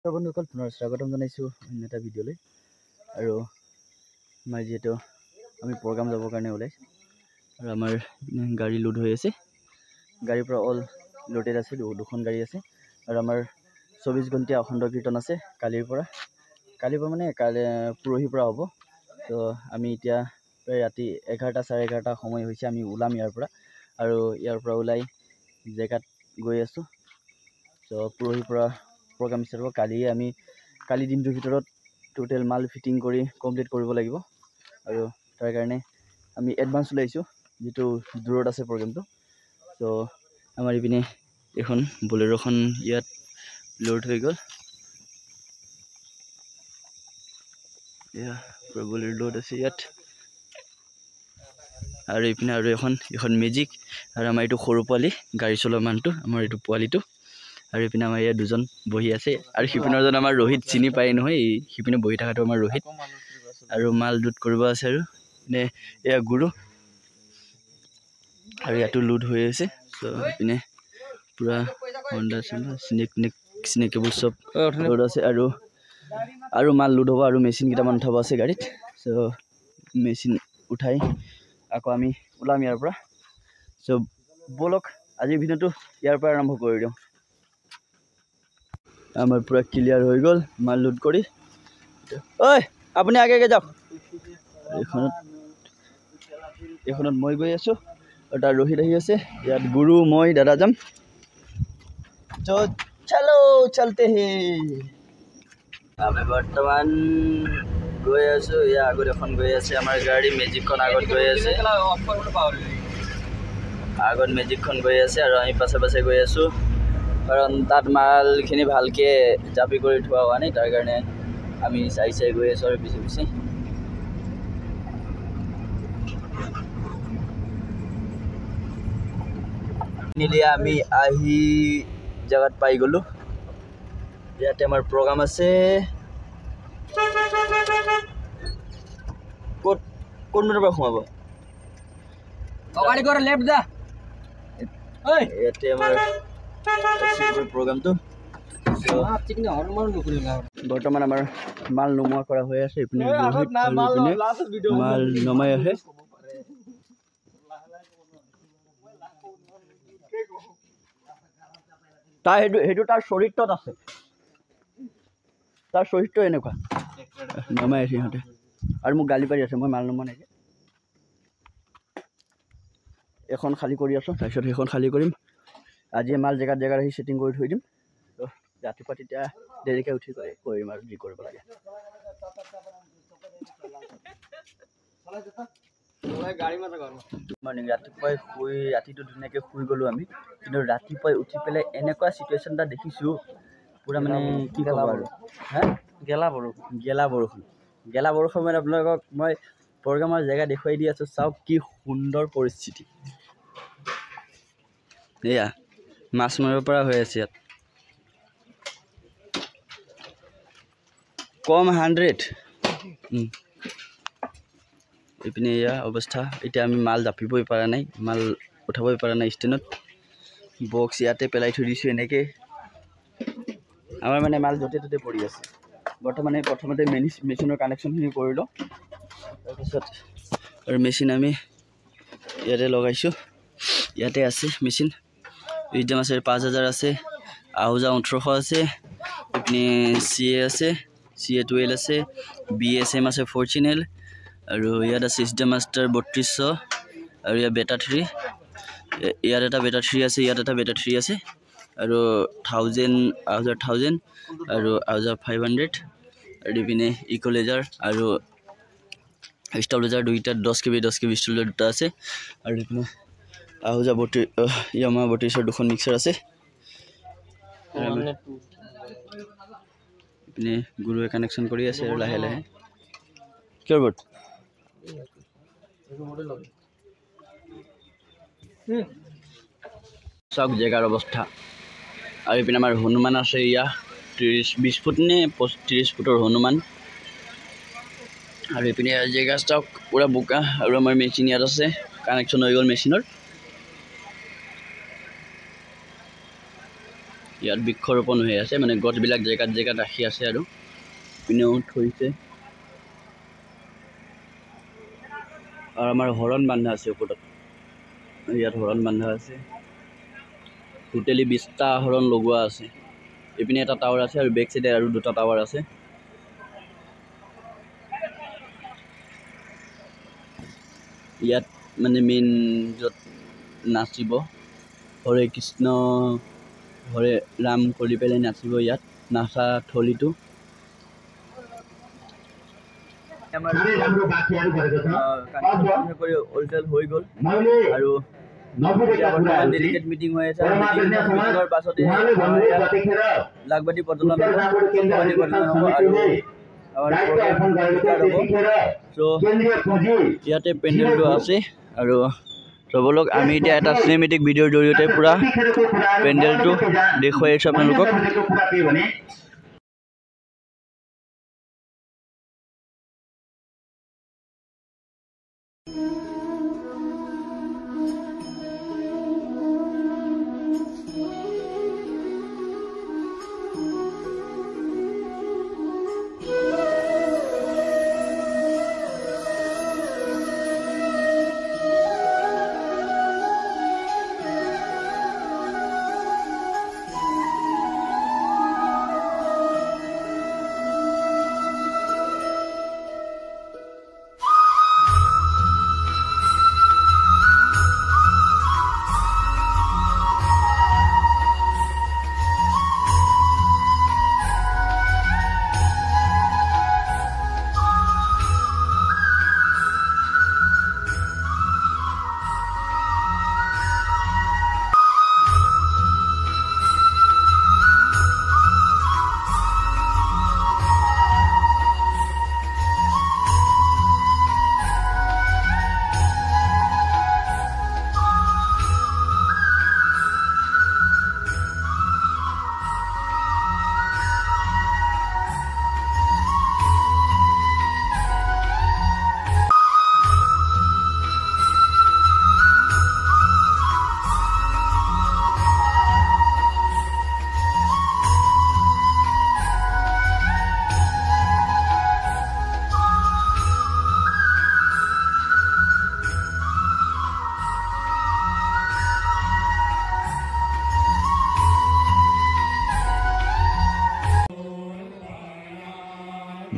বন্ধুসকল পুনৰ স্বাগতম জনাইছোঁ অন্য এটা ভিডিঅ'লৈ। আৰু মই যিহেতু আমি প্ৰগ্ৰাম যাবৰ কাৰণে ওলাইছোঁ আৰু আমাৰ গাড়ী লোড হৈ আছে, গাড়ীৰ পৰা অল লোডেড আছে, দুখন গাড়ী আছে। আৰু আমাৰ 24 ঘণ্টীয়া অখণ্ড কীৰ্তন আছে কালিৰ পৰা মানে পৰহিৰ পৰা হ'ব। তো আমি এতিয়া প্ৰায় ৰাতি 11টা 11:30 সময় হৈছে, আমি ওলাম ইয়াৰ পৰা। আৰু ইয়াৰ পৰা ওলাই জেগাত গৈ আছোঁ। তো পৰহিৰ পৰা প্ৰগ্ৰাম ষ্টাৰ্ট হ'ব। কালি দিনটোৰ ভিতৰত টোটেল মাল ফিটিং কৰি কমপ্লিট কৰিব লাগিব। আৰু তাৰ কাৰণে আমি এডভান্স ওলাইছোঁ, যিটো দূৰত আছে প্ৰগ্ৰামটো। তো আমাৰ ইপিনে এখন বলেৰোখন ইয়াত লোড হৈ গ'ল। এয়া বলেৰো লোড আছে ইয়াত। আৰু ইপিনে আৰু এখন মেজিক। আৰু আমাৰ এইটো সৰু পোৱালি গাড়ী চলোৱা মানুহটো, আমাৰ এইটো পোৱালিটো। আৰু ইপিনে আমাৰ ইয়াত দুজন বহি আছে। আৰু সিপিনৰজন আমাৰ ৰোহিত, চিনি পায় নহয়, সিপিনে বহি থকাটো আমাৰ ৰোহিত। আৰু মাল লোড কৰিব আছে। আৰু ইপিনে এয়া গুৰু, আৰু ইয়াতো লোড হৈ আছে। চ' ইপিনে পূৰা হণ্ডা স্নেক কেবল চব লোড আছে। আৰু মাল লোড হ'ব, আৰু মেচিন কেইটামান উঠাব আছে গাড়ীত। চ' মেচিন উঠাই আকৌ আমি ওলাম ইয়াৰ পৰা। চ' ব'লক আজিৰ ভিডিঅ'টো ইয়াৰ পৰা আৰম্ভ কৰি দিওঁ। আমাৰ পুৰা ক্লিয়াৰ হৈ গ'ল মাল লোড কৰি। ঐ আপুনি আগে যাওক। এইখনত মই গৈ আছোঁ, আৰু তাৰ ৰোহিত আহি আছে। ইয়াত গুৰু, মই, দাদা যাম। চলো চলতে হে। আমি বৰ্তমান গৈ আছোঁ। ইয়াৰ আগত এখন গৈ আছে আমাৰ গাড়ী, মেজিকখন আগত গৈ আছে। মেজিকখন গৈ আছে আৰু আমি পাছে পাছে গৈ আছোঁ, কাৰণ তাত মালখিনি ভালকৈ জাপি কৰি থোৱা হোৱা নাই। তাৰ কাৰণে আমি চাই গৈ আছোঁ আৰু পিছে আমি আহি জেগাত পাই গ'লোঁ। ইয়াতে আমাৰ প্ৰগ্ৰাম আছে। কোন মিনিটৰ পৰা সোমাব? ইয়াতে আমাৰ প্ৰগ্ৰামটো। বৰ্তমান আমাৰ মাল নমোৱা কৰা হৈ আছে। ইপিনে মাল নমাই আহে। সেইটো তাৰ চৰিত্ৰত আছে, তাৰ চৰিত্ৰ এনেকুৱা। নমাই আছে সিহঁতে, আৰু মোক গালি পাৰি আছে মই মাল নমোৱা নাই। এখন খালী কৰি আছোঁ, তাৰপিছত সেইখন খালী কৰিম। আজি মাল জেগাত আহি ছেটিং কৰি থৈ দিম। তো ৰাতিপুৱা তেতিয়া দেৰিকৈ উঠি কৰিম আৰু যি কৰিব লাগে। মৰ্ণিং ৰাতিপুৱাই ৰাতিটো ধুনীয়াকৈ শুই গ'লোঁ আমি, কিন্তু ৰাতিপুৱাই উঠি পেলাই এনেকুৱা চিটুৱেশ্যন এটা দেখিছোঁ, পূৰা মানে কি ক'ব আৰু, গেলা বৰষুণ মানে আপোনালোকক মই প্ৰগ্ৰামৰ জেগা দেখুৱাই দি আছোঁ। চাওক কি সুন্দৰ পৰিস্থিতি। এয়া মাছ মাৰিব পৰা হৈ আছে ইয়াত, কম 100। ইপিনে এয়া অৱস্থা। এতিয়া আমি মাল জাপিবই পৰা নাই, মাল উঠাবই পৰা নাই ষ্টেণ্ডত। বক্স ইয়াতে পেলাই থৈ দিছোঁ এনেকৈ। আমাৰ মানে মাল য'তে ত'তে পৰি আছে। প্ৰথমতে মেচিনৰ কানেকশ্যনখিনি কৰি লওঁ, তাৰপিছত আৰু মেচিন আমি ইয়াতে লগাইছোঁ। ইয়াতে আছে মেচিন, ৰিজাম আছে 5000 আছে, আহুজা 1800 আছে, ইপিনে CA আছে, CA 12 আছে, BSM আছে ফৰ্চুনেল, আৰু ইয়াত আছে চিষ্টেম মাষ্টাৰ 3200, আৰু ইয়াত বেটা 3, ইয়াত এটা বেটা 3 আছে, ইয়াত এটা বেটা 3 আছে, আৰু 1000 আৰু 1500, আৰু ইপিনে ইকোলেজাৰ আৰু ষ্টাবলেজাৰ দুইটা 10 KB ষ্টাবলেজাৰ দুটা আছে, আৰু ইপিনে আহুজা ইয়ামা 3200 দুখন মিক্সাৰ আছে। ইপিনে গুৰুৱে কানেকশ্যন কৰি আছে আৰু লাহে লাহে। কিয় বৰ্ড চাওক জেগাৰ অৱস্থা। আৰু ইপিনে আমাৰ হনুমান আছে, ইয়া 20 ফুট নে 30 ফুটৰ হনুমান। আৰু ইপিনে জেগা চাওক পূৰা বোকা। আৰু আমাৰ মেচিন ইয়াত আছে, কানেকশ্যন হৈ গ'ল মেচিনৰ। ইয়াত বৃক্ষৰোপণ হৈ আছে মানে গছবিলাক জেগাত জেগাত ৰাখি আছে আৰু পিনেও থৈছে আৰু আমাৰ হৰণ বান্ধা আছে ওপৰত ইয়াত হৰণ বান্ধা আছে টোটেলি 20টা হৰণ লগোৱা আছে এইপিনে এটা টাৱাৰ আছে আৰু বেক সাইডে আৰু দুটা টাৱাৰ আছে ইয়াত মানে মেইন য'ত নাচিব হৰে কৃষ্ণ হৰে ৰাম কৰি পেলাই নাচিব ইয়াত নাচা থলীটো আমাৰ অৰিজিনেল হৈ গ'ল আৰু ডেলিগেট মিটিং হৈ আছে মিটিঙৰ পাছতে লাগবাটি প্ৰজ্বলন হ'ব আৰু ইয়াতে পেণ্ডেলটো আছে আৰু চবলোক আমি এতিয়া এটা চিনেমেটিক ভিডিঅ'ৰ জৰিয়তে পুৰা পেণ্ডেলটো দেখুৱাই আছোঁ আপোনালোকক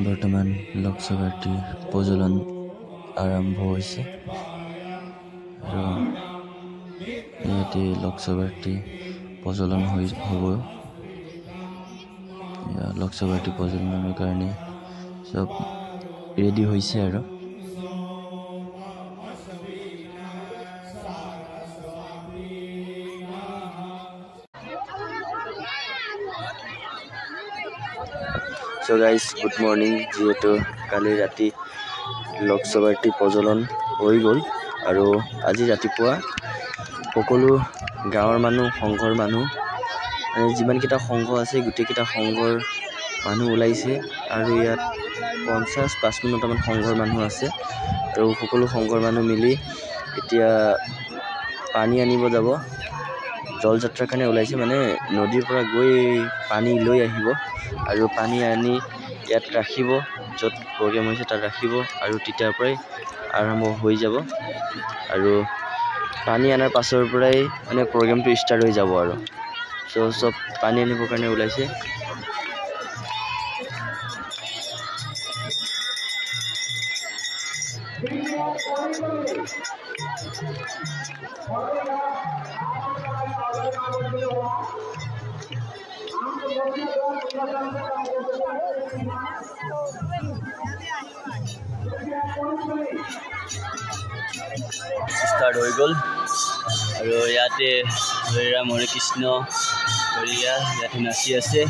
বৰ্তমান লোকসভাটিৰ প্ৰজ্বলন আৰম্ভ হৈছে আৰু ইয়াতে লোকসভাটি প্ৰজ্বলন হ'ব লোকসভাটি প্ৰজ্বলনৰ কাৰণে সব ৰেডি হৈছে আৰু So guys, good morning. যিহেতু কালি ৰাতি লোকসভাটি প্ৰজ্বলন হৈ গ'ল আৰু আজি ৰাতিপুৱা সকলো গাঁৱৰ মানুহ সংঘৰ মানুহ মানে যিমানকেইটা সংঘ আছে গোটেইকেইটা সংঘৰ মানুহ ওলাইছে আৰু ইয়াত 50-55মান সংঘৰ মানুহ আছে আৰু সকলো সংঘৰ মানুহ মিলি এতিয়া পানী আনিব যাব জল যাত্ৰাৰ কাৰণে ওলাইছে মানে নদীৰ পৰা গৈ পানী লৈ আহিব আৰু পানী আনি ইয়াত ৰাখিব য'ত প্ৰগ্ৰেম হৈছে তাত ৰাখিব আৰু তেতিয়াৰ পৰাই আৰম্ভ হৈ যাব আৰু পানী আনাৰ পাছৰ পৰাই মানে প্ৰগ্ৰেমটো ষ্টাৰ্ট হৈ যাব আৰু সব পানী আনিবৰ কাৰণে ওলাইছে start হৈ গ'ল আৰু ইয়াতে হৰে ৰাম হৰে কৃষ্ণ হৰিয়া ইয়াতে নাচি আছে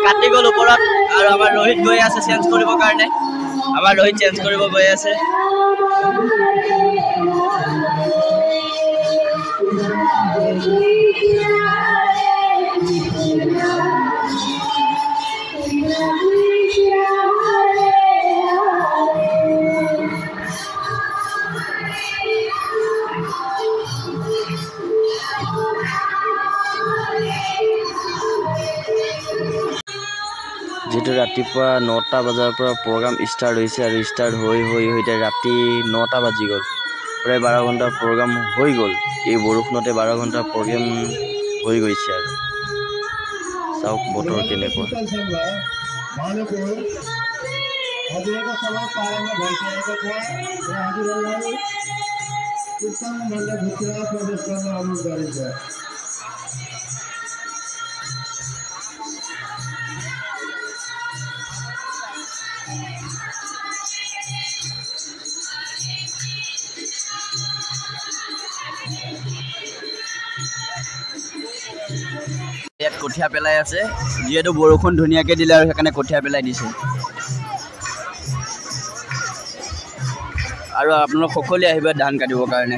কাটি গ'ল ওপৰত আৰু আমাৰ ৰোহিত গৈ আছে চেঞ্জ কৰিবৰ কাৰণে আমাৰ ৰোহিত চেঞ্জ কৰিব গৈ আছে যেটো ৰাতিপুৱা 9টা বজাৰ পৰা প্ৰগ্ৰাম ষ্টাৰ্ট হৈছে আৰু ষ্টাৰ্ট হৈ ৰাতি 9টা বাজি গ'ল প্ৰায় 12 ঘণ্টা প্ৰগ্ৰাম হৈ গ'ল এই বৰষুণতে 12 ঘণ্টা প্ৰগ্ৰাম হৈ গৈছে আৰু চাওক বতৰ কেনেকুৱা ইয়াত কঠিয়া পেলাই আছে যেহেতু বৰষুণ ধুনীয়াকৈ দিলে আৰু সেইকাৰণে কঠিয়া পেলাই দিছে আৰু আপোনালোক সকলোৱে আহিব ধান কাটিবৰ কাৰণে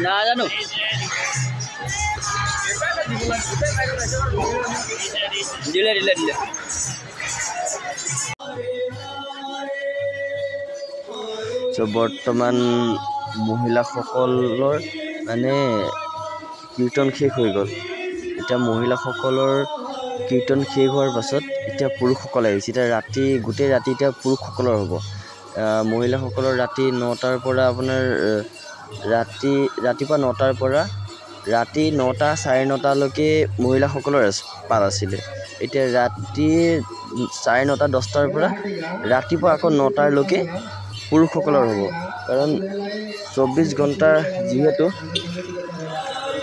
নাজানো দিলে বৰ্তমান মহিলাসকলৰ মানে কীৰ্তন শেষ হৈ গ'ল এতিয়া মহিলাসকলৰ কীৰ্তন শেষ হোৱাৰ পাছত এতিয়া পুৰুষসকল আহিছে এতিয়া গোটেই ৰাতি এতিয়া পুৰুষসকলৰ হ'ব মহিলাসকলৰ ৰাতি 9টাৰ পৰা আপোনাৰ ৰাতিপুৱা 9টাৰ পৰা ৰাতি 9টা 9:30লৈকে মহিলাসকলৰ পাল আছিলে এতিয়া ৰাতি 9:30 10টাৰ পৰা ৰাতিপুৱা আকৌ 9টালৈকে পুৰুষসকলৰ হ'ব কাৰণ 24 ঘণ্টা যিহেতু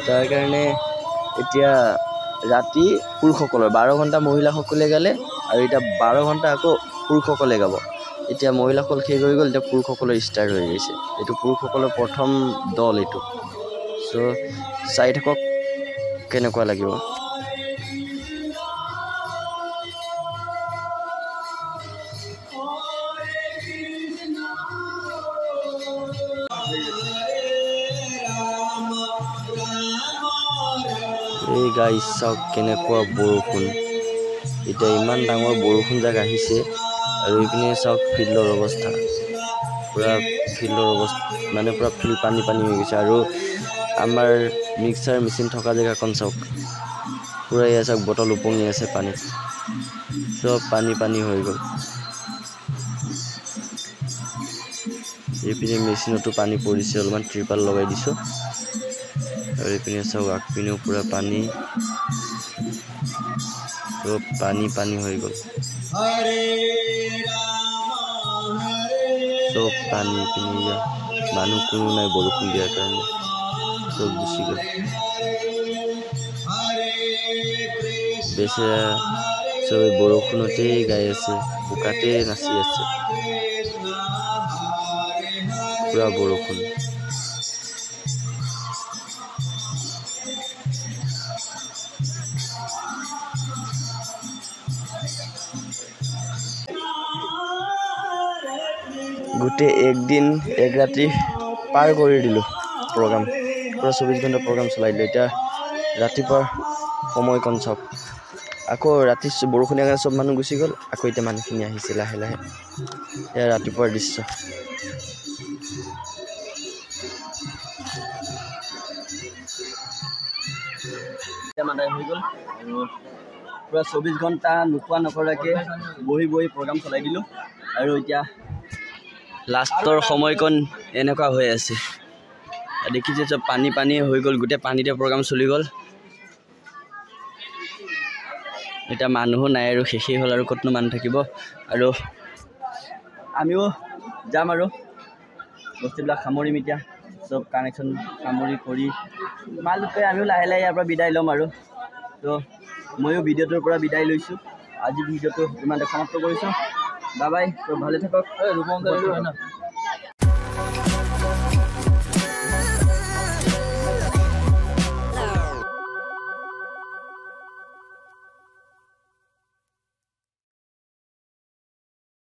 তাৰ কাৰণে এতিয়া ৰাতি পুৰুষসকলৰ 12 ঘণ্টা মহিলাসকলে গালে আৰু এতিয়া 12 ঘণ্টা আকৌ পুৰুষসকলে গাব এতিয়া মহিলাসকল শেষ হৈ গ'ল এতিয়া পুৰুষসকলৰ ষ্টাৰ্ট হৈ গৈছে এইটো পুৰুষসকলৰ প্ৰথম দল এইটো সো চাই থাকক কেনেকুৱা লাগিব এই গাইছ চাওক কেনেকুৱা বৰষুণ এতিয়া ইমান ডাঙৰ বৰষুণ জাক আহিছে আৰু এইপিনে চাওক ফিল্ডৰ অৱস্থা পুৰা ফিল্ডৰ অৱস্থা মানে পুৰা ফিল্ড পানী হৈ গৈছে আৰু আমাৰ মিক্সাৰ মেচিন থকা জেগাখন চাওক পুৰা এয়া চাওক বটল উপঙি আছে পানী চব পানী হৈ গ'ল এইপিনে মেচিনতো পানী পৰিছে অলপমান ত্ৰিপাল লগাই দিছোঁ আৰু এইপিনে চাওক আগপিনেও পুৰা পানী চব পানী হৈ গ'ল চব পানী পিনি মানুহ কোনো নাই বৰষুণ দিয়াৰ কাৰণে চব গুচি গ'ল বেচেৰা চবে বৰষুণতেই গাই আছে বোকাতে নাচি আছে পুৰা বৰষুণ গোটেই একদিন এক ৰাতি পাৰ কৰি দিলোঁ প্ৰগ্ৰাম পুৰা 24 ঘণ্টা প্ৰগ্ৰাম চলাই দিলোঁ এতিয়া ৰাতিপুৱাৰ সময়কণ চাওক আকৌ ৰাতি বৰষুণীয়া কাৰণে চব মানুহ গুচি গ'ল আকৌ এতিয়া মানুহখিনি আহিছে লাহে এয়া ৰাতিপুৱাৰ দৃশ্য মাদাই হৈ গ'ল আৰু পুৰা 24 ঘণ্টা নোখোৱা নকৰাকৈ বহি প্ৰগ্ৰাম চলাই দিলোঁ আৰু এতিয়া লাষ্টৰ সময়কণ এনেকুৱা হৈ আছে দেখিছে চব পানী হৈ গ'ল গোটেই পানীতে প্ৰগ্ৰাম চলি গ'ল এতিয়া মানুহো নাই আৰু শেষেই হ'ল আৰু ক'তনো মানুহ থাকিব আৰু আমিও যাম আৰু বস্তুবিলাক সামৰিম এতিয়া চব কানেকশ্যন সামৰি কৰি মাল লৈ আমিও লাহে লাহে ইয়াৰ পৰা বিদায় ল'ম আৰু তো ময়ো ভিডিঅ'টোৰ পৰা বিদায় লৈছোঁ আজি ভিডিঅ'টো ইমানতে সমাপ্ত কৰিছোঁ বাই বাই তো ভালে থাকক